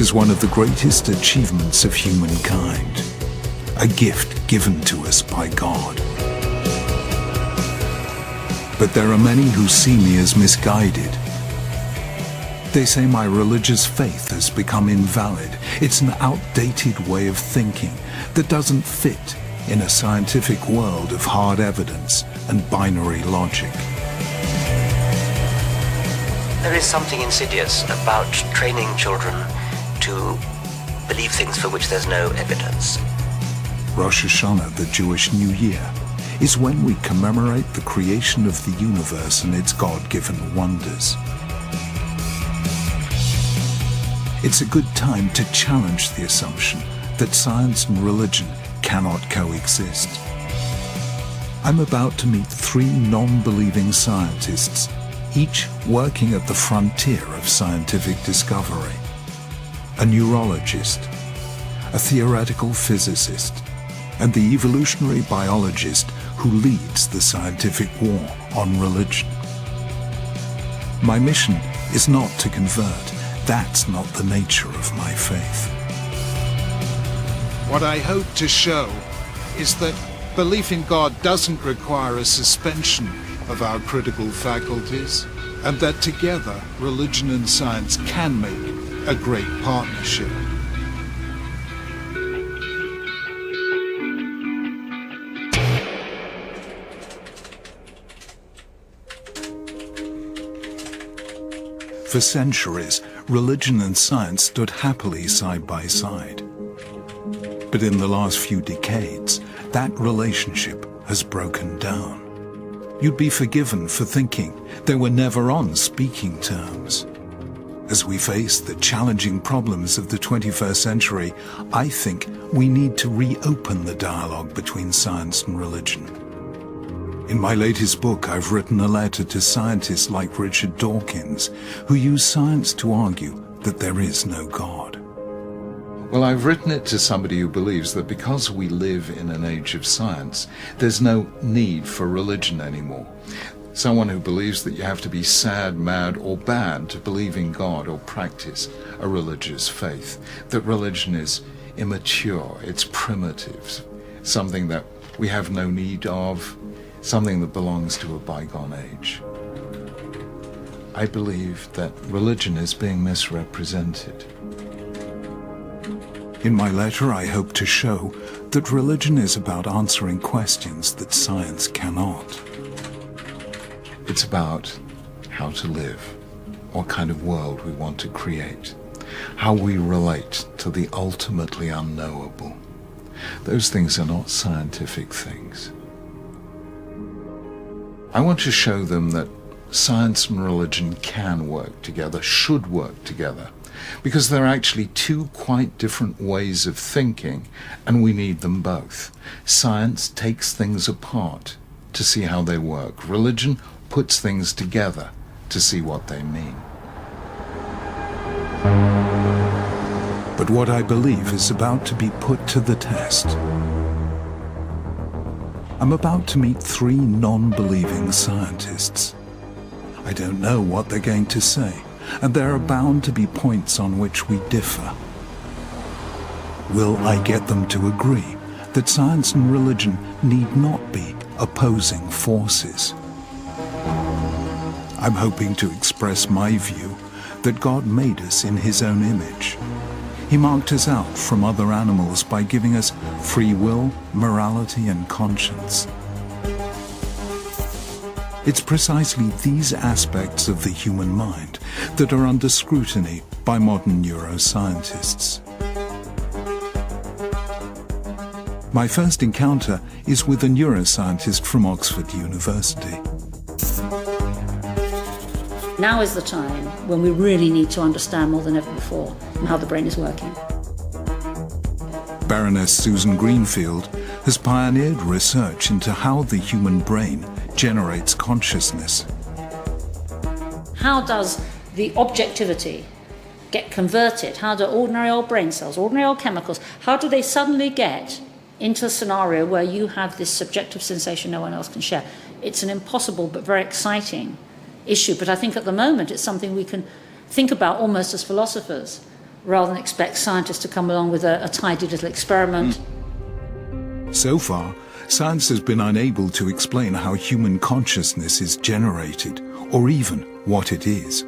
as one of the greatest achievements of humankind, a gift given to us by God. But there are many who see me as misguided. They say my religious faith has become invalid. It's an outdated way of thinking that doesn't fit in a scientific world of hard evidence and binary logic. There is something insidious about training children to believe things for which there's no evidence. Rosh Hashanah, the Jewish New Year, is when we commemorate the creation of the universe and its God-given wonders. It's a good time to challenge the assumption that science and religion cannot coexist. I'm about to meet 3 non-believing scientists, each working at the frontier of scientific discovery. A neurologist, a theoretical physicist, and the evolutionary biologist who leads the scientific war on religion. My mission is not to convert. That's not the nature of my faith. What I hope to show is that belief in God doesn't require a suspension of our critical faculties, and that together religion and science can make a great partnership. For centuries, religion and science stood happily side by side. But in the last few decades, that relationship has broken down. You'd be forgiven for thinking they were never on speaking terms. As we face the challenging problems of the 21st century, I think we need to reopen the dialogue between science and religion. In my latest book, I've written a letter to scientists like Richard Dawkins, who use science to argue that there is no God. Well, I've written it to somebody who believes that because we live in an age of science, there's no need for religion anymore. Someone who believes that you have to be sad, mad, or bad to believe in God or practice a religious faith. That religion is immature, it's primitive, something that we have no need of, something that belongs to a bygone age. I believe that religion is being misrepresented. In my letter, I hope to show that religion is about answering questions that science cannot. It's about how to live, what kind of world we want to create, how we relate to the ultimately unknowable. Those things are not scientific things. I want to show them that science and religion can work together, should work together, because they're actually 2 quite different ways of thinking, and we need them both. Science takes things apart to see how they work. Religion puts things together to see what they mean. But what I believe is about to be put to the test. I'm about to meet 3 non-believing scientists. I don't know what they're going to say, and there are bound to be points on which we differ. Will I get them to agree that science and religion need not be opposing forces? I'm hoping to express my view that God made us in His own image. He marked us out from other animals by giving us free will, morality, and conscience. It's precisely these aspects of the human mind that are under scrutiny by modern neuroscientists. My first encounter is with a neuroscientist from Oxford University. Now is the time when we really need to understand more than ever before how the brain is working. Baroness Susan Greenfield has pioneered research into how the human brain generates consciousness. How does the objectivity get converted? How do ordinary old brain cells, ordinary old chemicals, how do they suddenly get into a scenario where you have this subjective sensation no one else can share? It's an impossible but very exciting issue, but I think at the moment it's something we can think about almost as philosophers. rather than expect scientists to come along with a tidy little experiment. So far, science has been unable to explain how human consciousness is generated, or even what it is.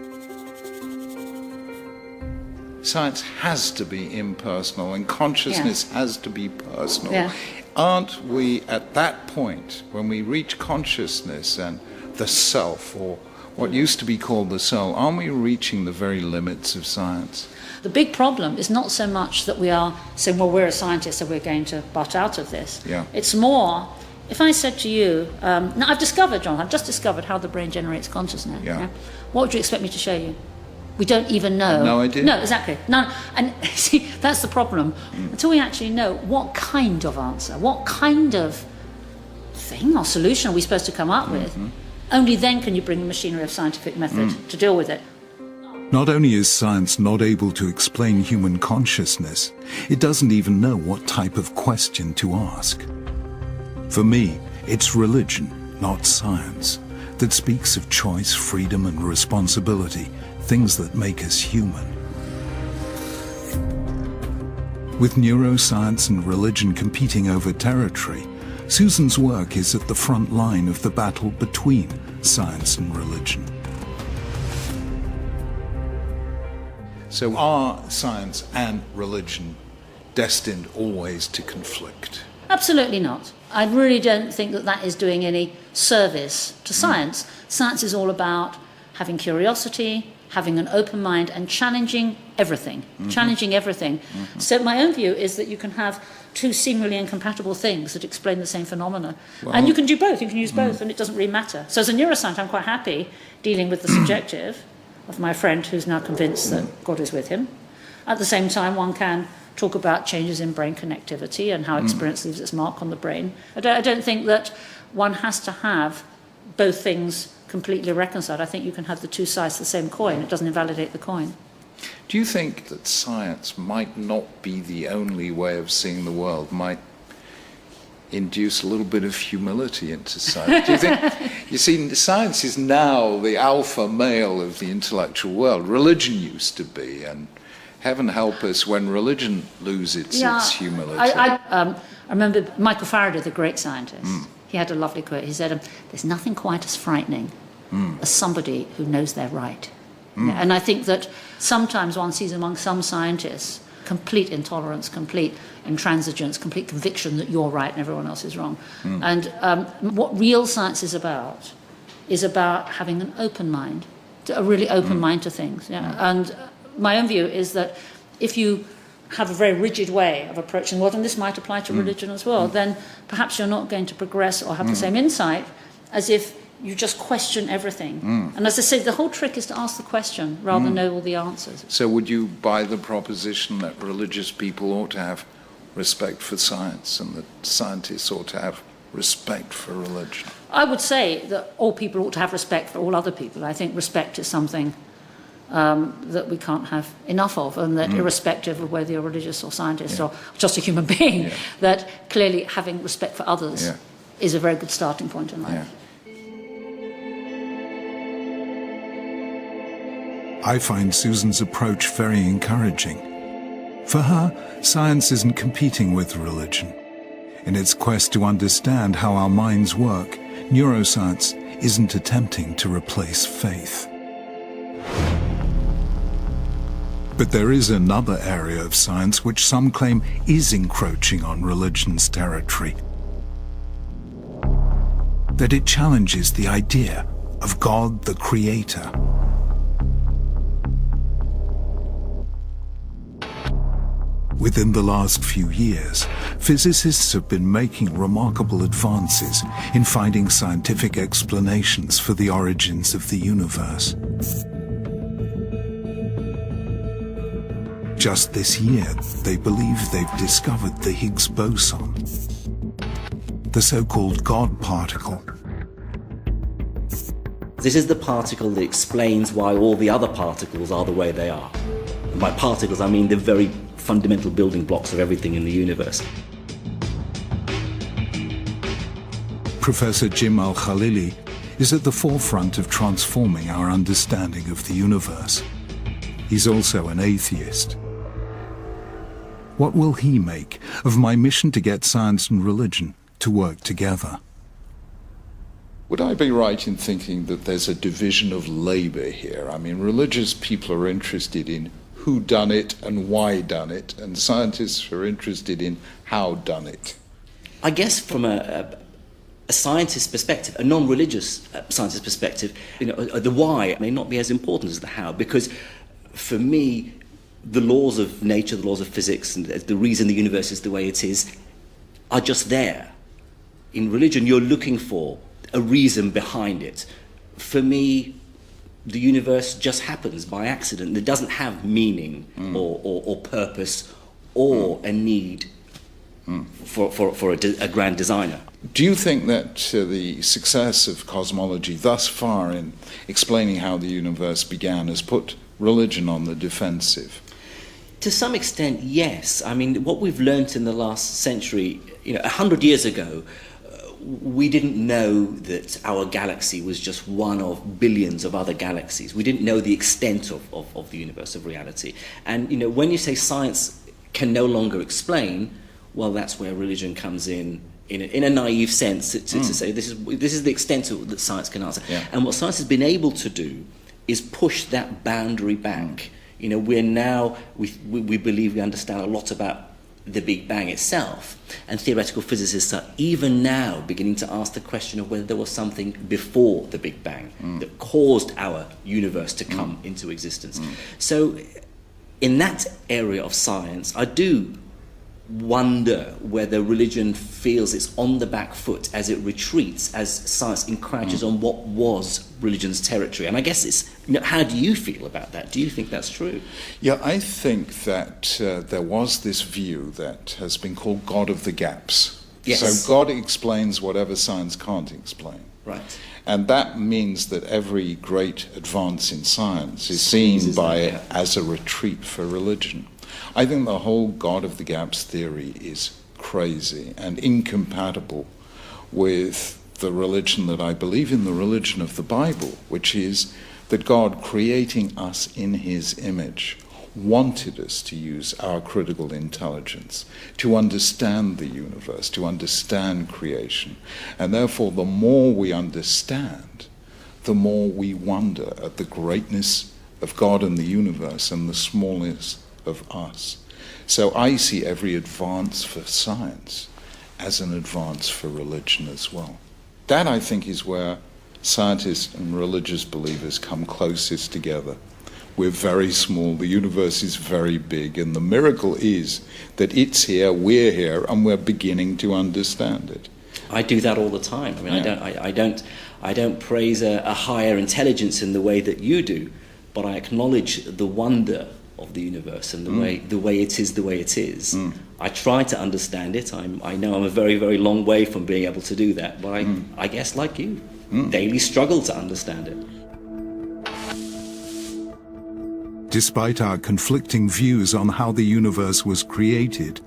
Science has to be impersonal, and consciousness has to be personal. Yeah. Aren't we at that point, when we reach consciousness and the self, or what used to be called the soul, aren't we reaching the very limits of science? The big problem is not so much that we are saying, well, we're a scientist, so we're going to butt out of this. Yeah. It's more, if I said to you, now I've just discovered how the brain generates consciousness. Yeah. What would you expect me to show you? We don't even know. No idea. No, exactly. No, and see, that's the problem. Until we actually know what kind of answer, what kind of thing or solution are we supposed to come up with, only then can you bring the machinery of scientific method to deal with it. Not only is science not able to explain human consciousness, it doesn't even know what type of question to ask. For me, it's religion, not science, that speaks of choice, freedom, and responsibility, things that make us human. With neuroscience and religion competing over territory, Susan's work is at the front line of the battle between science and religion. So are science and religion destined always to conflict? Absolutely not. I really don't think that that is doing any service to science. Science is all about having curiosity, having an open mind, and challenging everything. So my own view is that you can have two seemingly incompatible things that explain the same phenomena. And you can do both, you can use both, and it doesn't really matter. So as a neuroscientist, I'm quite happy dealing with the subjective of my friend who's now convinced that God is with him. At the same time, one can talk about changes in brain connectivity and how experience leaves its mark on the brain. I don't think that one has to have both things completely reconciled. I think you can have the two sides of the same coin. It doesn't invalidate the coin. Do you think that science might not be the only way of seeing the world, might induce a little bit of humility into science? Do you think, you see, science is now the alpha male of the intellectual world. Religion used to be, and heaven help us when religion loses its humility. I remember Michael Faraday, the great scientist. He had a lovely quote. He said, there's nothing quite as frightening as somebody who knows they're right. And I think that sometimes one sees among some scientists complete intolerance, complete intransigence, complete conviction that you're right and everyone else is wrong. And what real science is about having an open mind, a really open mind to things. And my own view is that if you have a very rigid way of approaching the world, and this might apply to religion as well, then perhaps you're not going to progress or have the same insight as if you just question everything. And as I say, the whole trick is to ask the question rather than know all the answers. So would you buy the proposition that religious people ought to have respect for science and that scientists ought to have respect for religion? I would say that all people ought to have respect for all other people. I think respect is something that we can't have enough of, and that irrespective of whether you're religious or scientist or just a human being, that clearly having respect for others is a very good starting point in life. I find Susan's approach very encouraging. For her, science isn't competing with religion. In its quest to understand how our minds work, neuroscience isn't attempting to replace faith. But there is another area of science which some claim is encroaching on religion's territory. That it challenges the idea of God the Creator. Within the last few years, physicists have been making remarkable advances in finding scientific explanations for the origins of the universe. Just this year, they believe they've discovered the Higgs boson, the so-called God particle. This is the particle that explains why all the other particles are the way they are. And by particles, I mean the very fundamental building blocks of everything in the universe. Professor Jim Al-Khalili is at the forefront of transforming our understanding of the universe. He's also an atheist. What will he make of my mission to get science and religion to work together? Would I be right in thinking that there's a division of labor here? I mean, religious people are interested in who done it and why done it, and scientists are interested in how done it. I guess from a scientist's perspective, a non-religious scientist's perspective, the why may not be as important as the how, because for me, the laws of nature, the laws of physics, and the reason the universe is the way it is, are just there. In religion, you're looking for a reason behind it. For me, the universe just happens by accident. It doesn't have meaning or purpose or a need for a grand designer. Do you think that the success of cosmology thus far in explaining how the universe began has put religion on the defensive? To some extent, yes. I mean, what we've learnt in the last century, 100 years ago, we didn't know that our galaxy was just one of billions of other galaxies. We didn't know the extent of the universe, of reality. And, when you say science can no longer explain, well, that's where religion comes in a naive sense, to say this is the extent that science can answer. Yeah. And what science has been able to do is push that boundary back. We're now, we believe we understand a lot about the Big Bang itself, and theoretical physicists are even now beginning to ask the question of whether there was something before the Big Bang that caused our universe to come into existence. So in that area of science, I do wonder whether religion feels it's on the back foot as it retreats, as science encroaches on what was religion's territory. And I guess it's, how do you feel about that? Do you think that's true? Yeah, I think that there was this view that has been called God of the gaps. Yes. So God explains whatever science can't explain. Right. And that means that every great advance in science is seen as a retreat for religion. I think the whole God of the gaps theory is crazy and incompatible with the religion that I believe in, the religion of the Bible, which is that God, creating us in his image, wanted us to use our critical intelligence to understand the universe, to understand creation. And therefore, the more we understand, the more we wonder at the greatness of God and the universe and the smallness of us. So I see every advance for science as an advance for religion as well. That, I think, is where scientists and religious believers come closest together. We're very small, the universe is very big, and the miracle is that it's here, we're here, and we're beginning to understand it. I do that all the time. I mean, I don't praise a higher intelligence in the way that you do, but I acknowledge the wonder of the universe and the way it is the way it is. I try to understand it. I know I'm a very, very long way from being able to do that, but I guess, like you, daily struggle to understand it. Despite our conflicting views on how the universe was created,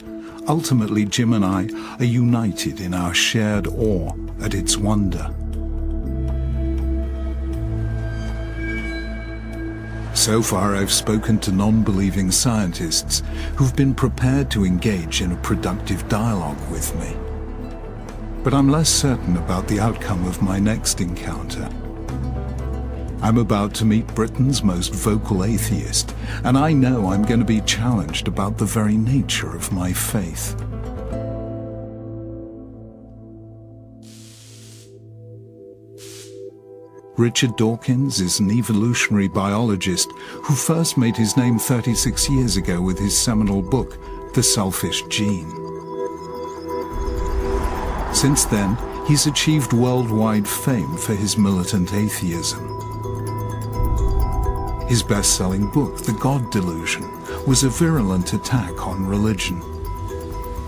ultimately Jim and I are united in our shared awe at its wonder. So far, I've spoken to non-believing scientists who've been prepared to engage in a productive dialogue with me. But I'm less certain about the outcome of my next encounter. I'm about to meet Britain's most vocal atheist, and I know I'm going to be challenged about the very nature of my faith. Richard Dawkins is an evolutionary biologist who first made his name 36 years ago with his seminal book, The Selfish Gene. Since then, he's achieved worldwide fame for his militant atheism. His best-selling book, The God Delusion, was a virulent attack on religion.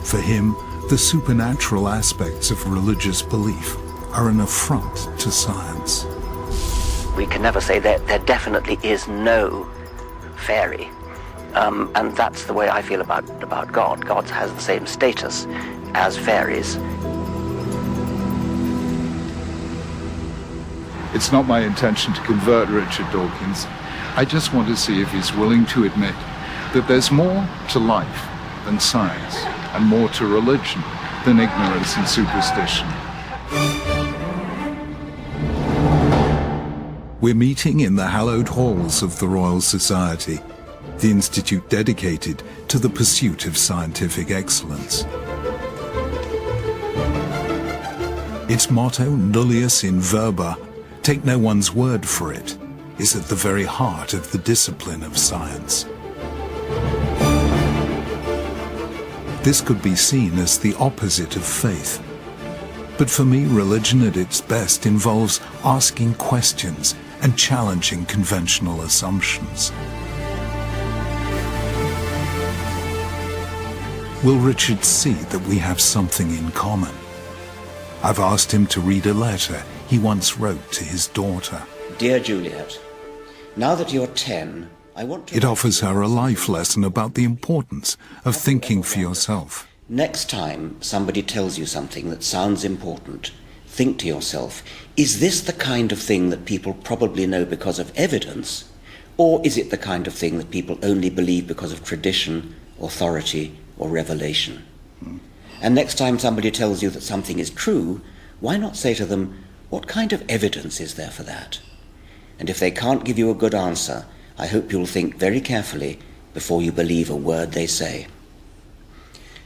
For him, the supernatural aspects of religious belief are an affront to science. We can never say that there definitely is no fairy. And that's the way I feel about God. God has the same status as fairies. It's not my intention to convert Richard Dawkins. I just want to see if he's willing to admit that there's more to life than science, and more to religion than ignorance and superstition. We're meeting in the hallowed halls of the Royal Society, the institute dedicated to the pursuit of scientific excellence. Its motto, nullius in verba, take no one's word for it, is at the very heart of the discipline of science. This could be seen as the opposite of faith. But for me, religion at its best involves asking questions and challenging conventional assumptions. Will Richard see that we have something in common? I've asked him to read a letter he once wrote to his daughter. Dear Juliet, now that you're 10, I want to... It offers her a life lesson about the importance of thinking for yourself. Next time somebody tells you something that sounds important, think to yourself, is this the kind of thing that people probably know because of evidence, or is it the kind of thing that people only believe because of tradition, authority, or revelation? And next time somebody tells you that something is true, why not say to them, what kind of evidence is there for that? And if they can't give you a good answer, I hope you'll think very carefully before you believe a word they say.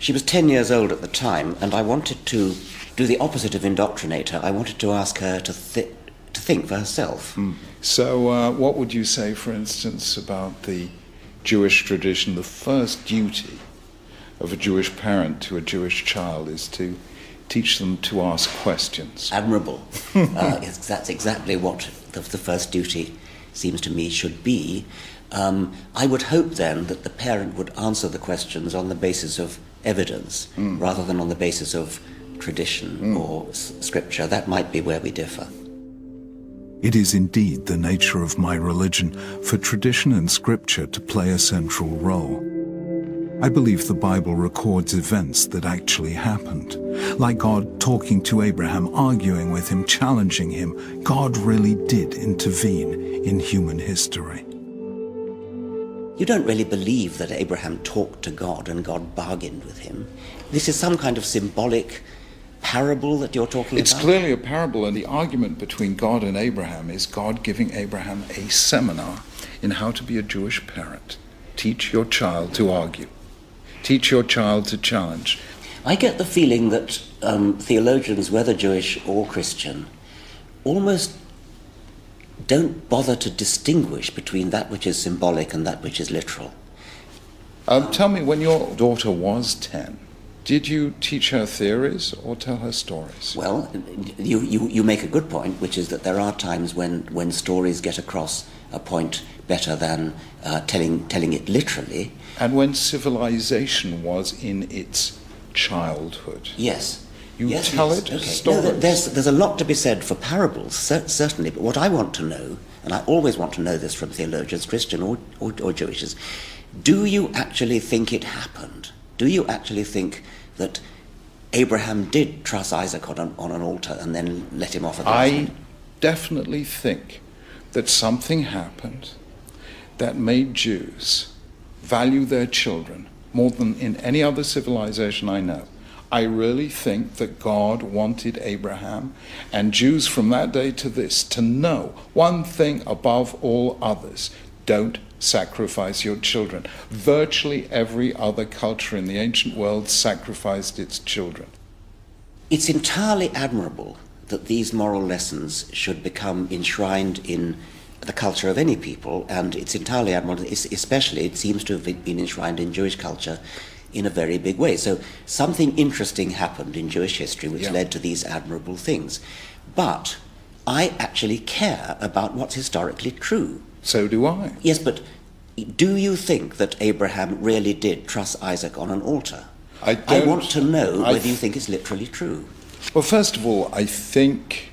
She was 10 years old at the time, and I wanted to do the opposite of indoctrinate her. I wanted to ask her to think for herself. So what would you say, for instance, about the Jewish tradition? The first duty of a Jewish parent to a Jewish child is to teach them to ask questions. Admirable. That's exactly what the first duty seems to me should be. I would hope then that the parent would answer the questions on the basis of evidence rather than on the basis of tradition or scripture. That might be where we differ. It is indeed the nature of my religion for tradition and scripture to play a central role. I believe the Bible records events that actually happened. Like God talking to Abraham, arguing with him, challenging him, God really did intervene in human history. You don't really believe that Abraham talked to God and God bargained with him. This is some kind of symbolic parable that you're talking It's about? clearly a parable, and the argument between God and Abraham is God giving Abraham a seminar in how to be a Jewish parent. Teach your child to argue. Teach your child to challenge. I get the feeling that theologians, whether Jewish or Christian, almost don't bother to distinguish between that which is symbolic and that which is literal. Tell me, when your daughter was 10, did you teach her theories or tell her stories? Well, you make a good point, which is that there are times when stories get across a point better than telling it literally. And when civilization was in its childhood? Yes. You tell it stories. No, there's a lot to be said for parables, certainly, but what I want to know, and I always want to know this from theologians, Christian or Jewish, is, do you actually think it happened? Do you actually think that Abraham did truss Isaac on an altar and then let him off at the I definitely think that something happened that made Jews value their children more than in any other civilization I know. I really think that God wanted Abraham and Jews from that day to this to know one thing above all others: don't sacrifice your children. Virtually every other culture in the ancient world sacrificed its children. It's entirely admirable that these moral lessons should become enshrined in the culture of any people, and it's entirely admirable, especially it seems to have been enshrined in Jewish culture in a very big way. So something interesting happened in Jewish history which led to these admirable things. But I actually care about what's historically true. So do I. Yes, but do you think that Abraham really did truss Isaac on an altar? I want to know whether you think it's literally true. Well, first of all, I think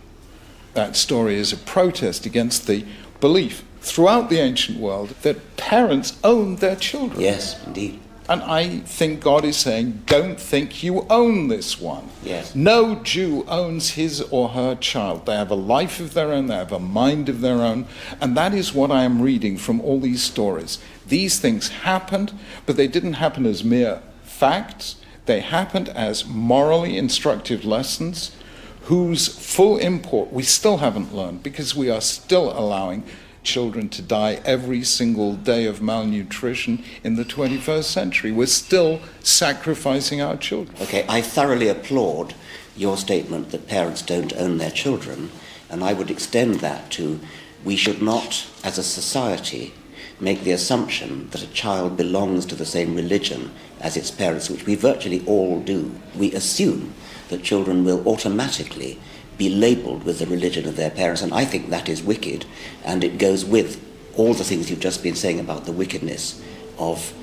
that story is a protest against the belief throughout the ancient world that parents own their children. Yes, indeed. And I think God is saying, don't think you own this one. Yes. No Jew owns his or her child. They have a life of their own, they have a mind of their own, and that is what I am reading from all these stories. These things happened, but they didn't happen as mere facts. They happened as morally instructive lessons whose full import we still haven't learned, because we are still allowing children to die every single day of malnutrition in the 21st century. We're still sacrificing our children. Okay, I thoroughly applaud your statement that parents don't own their children, and I would extend that to, we should not, as a society, make the assumption that a child belongs to the same religion as its parents, which we virtually all do. We assume that children will automatically be labelled with the religion of their parents, and I think that is wicked, and it goes with all the things you've just been saying about the wickedness of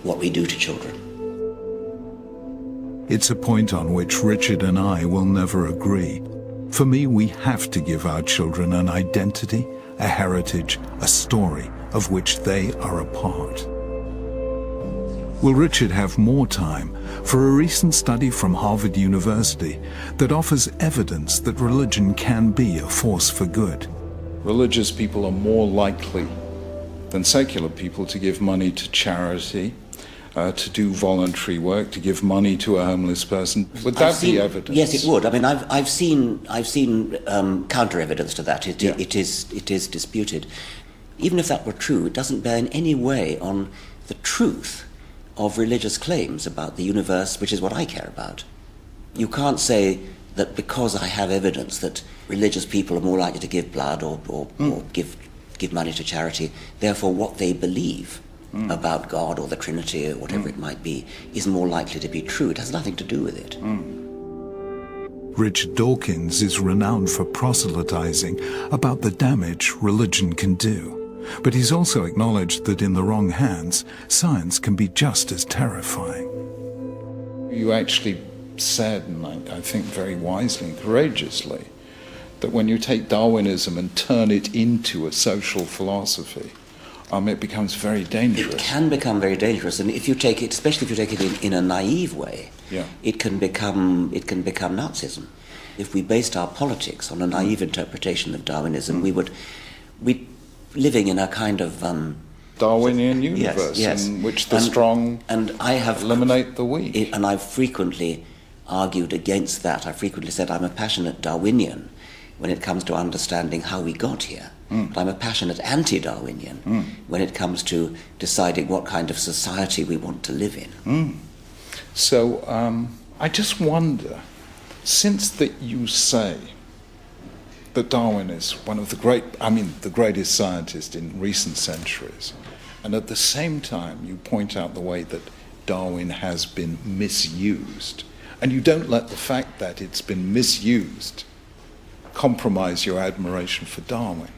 what we do to children. It's a point on which Richard and I will never agree. For me, we have to give our children an identity, a heritage, a story of which they are a part. Will Richard have more time for a recent study from Harvard University that offers evidence that religion can be a force for good? Religious people are more likely than secular people to give money to charity, to do voluntary work, to give money to a homeless person. Would that be evidence? Yes, it would. I mean, I've seen counter evidence to that. It is disputed. Even if that were true, it doesn't bear in any way on the truth of religious claims about the universe, which is what I care about. You can't say that because I have evidence that religious people are more likely to give blood or give money to charity, therefore what they believe about God or the Trinity or whatever it might be is more likely to be true. It has nothing to do with it. Richard Dawkins is renowned for proselytizing about the damage religion can do. But he's also acknowledged that in the wrong hands, science can be just as terrifying. You actually said, and I think very wisely and courageously, that when you take Darwinism and turn it into a social philosophy, it becomes very dangerous. It can become very dangerous, and if you take it, especially if you take it in a naive way, it can become Nazism. If we based our politics on a naive interpretation of Darwinism, we'd living in a kind of Darwinian universe in which the strong eliminate the weak. And I've frequently argued against that. I frequently said I'm a passionate Darwinian when it comes to understanding how we got here. But I'm a passionate anti-Darwinian when it comes to deciding what kind of society we want to live in. So I just wonder, since that you say that Darwin is one of the greatest scientist in recent centuries, and at the same time you point out the way that Darwin has been misused, and you don't let the fact that it's been misused compromise your admiration for Darwin.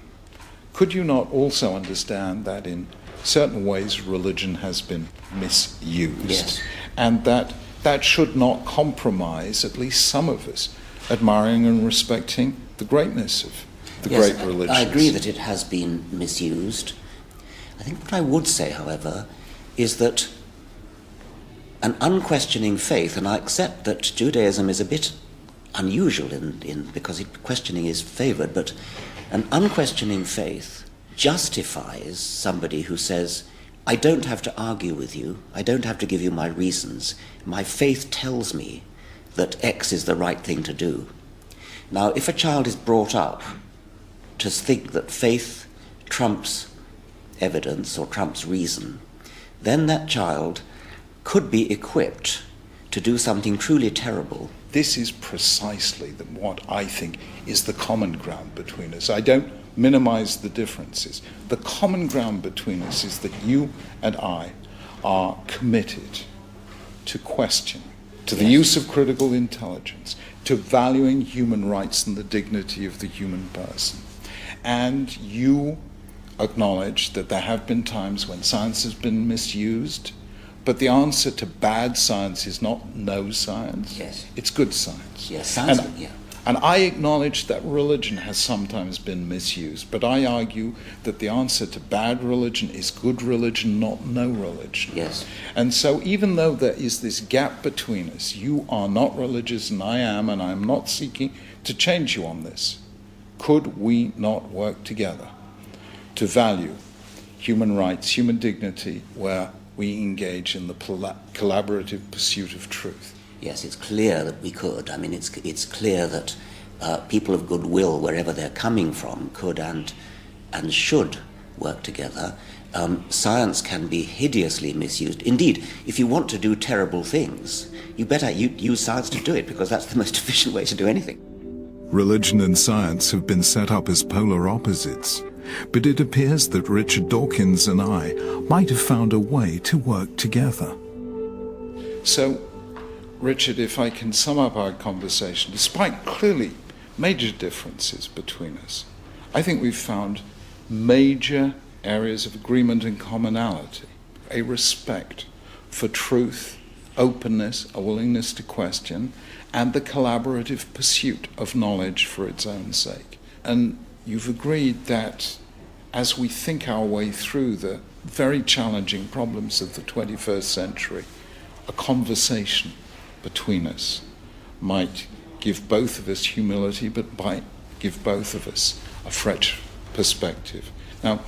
Could you not also understand that in certain ways religion has been misused? Yes. And that should not compromise at least some of us admiring and respecting the greatness of the great religions. I agree that it has been misused. I think what I would say, however, is that an unquestioning faith, and I accept that Judaism is a bit unusual because questioning is favoured, but an unquestioning faith justifies somebody who says, I don't have to argue with you, I don't have to give you my reasons, my faith tells me that X is the right thing to do. Now, if a child is brought up to think that faith trumps evidence or trumps reason, then that child could be equipped to do something truly terrible. This is precisely what I think is the common ground between us. I don't minimize the differences. The common ground between us is that you and I are committed to question, to the use of critical intelligence, to valuing human rights and the dignity of the human person. And you acknowledge that there have been times when science has been misused, but the answer to bad science is not no science. Yes. It's good science. Yes, science, And I acknowledge that religion has sometimes been misused, but I argue that the answer to bad religion is good religion, not no religion. Yes. And so even though there is this gap between us, you are not religious and I am, and I'm not seeking to change you on this, could we not work together to value human rights, human dignity, where we engage in the collaborative pursuit of truth? Yes, it's clear that we could. I mean, it's clear that people of goodwill, wherever they're coming from, could and should work together. Science can be hideously misused. Indeed, if you want to do terrible things, you better use science to do it, because that's the most efficient way to do anything. Religion and science have been set up as polar opposites, but it appears that Richard Dawkins and I might have found a way to work together. So, Richard, if I can sum up our conversation, despite clearly major differences between us, I think we've found major areas of agreement and commonality, a respect for truth, openness, a willingness to question, and the collaborative pursuit of knowledge for its own sake. And you've agreed that as we think our way through the very challenging problems of the 21st century, a conversation between us might give both of us humility, but might give both of us a fresh perspective. Now,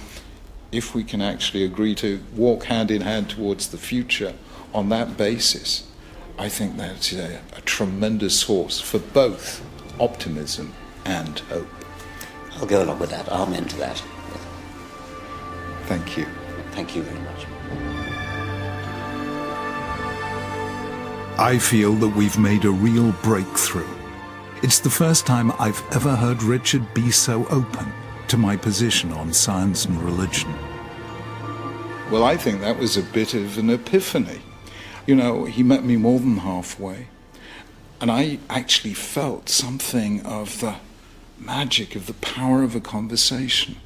if we can actually agree to walk hand in hand towards the future on that basis, I think that's a tremendous source for both optimism and hope. I'll go along with that. Amen to that. Thank you. Thank you very much. I feel that we've made a real breakthrough. It's the first time I've ever heard Richard be so open to my position on science and religion. Well, I think that was a bit of an epiphany. You know, he met me more than halfway, and I actually felt something of the magic, of the power of a conversation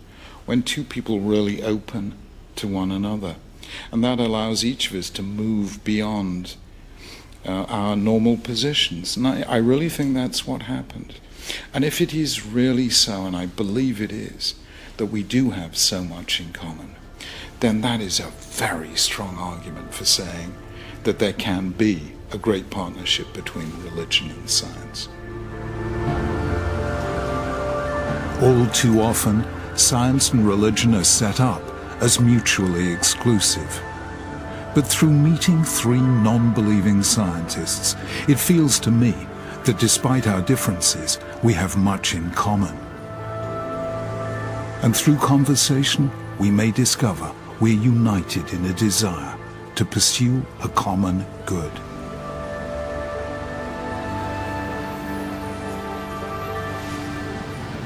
when two people really open to one another. And that allows each of us to move beyond our normal positions. And I really think that's what happened. And if it is really so, and I believe it is, that we do have so much in common, then that is a very strong argument for saying that there can be a great partnership between religion and science. All too often, science and religion are set up as mutually exclusive. But through meeting three non-believing scientists, it feels to me that despite our differences, we have much in common. And through conversation, we may discover we're united in a desire to pursue a common good.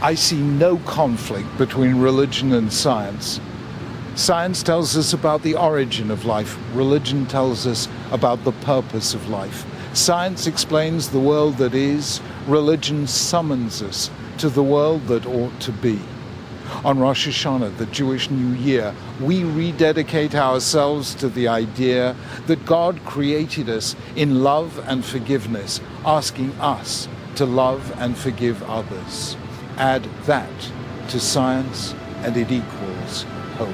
I see no conflict between religion and science. Science tells us about the origin of life. Religion tells us about the purpose of life. Science explains the world that is. Religion summons us to the world that ought to be. On Rosh Hashanah, the Jewish New Year, we rededicate ourselves to the idea that God created us in love and forgiveness, asking us to love and forgive others. Add that to science, and it equals hope.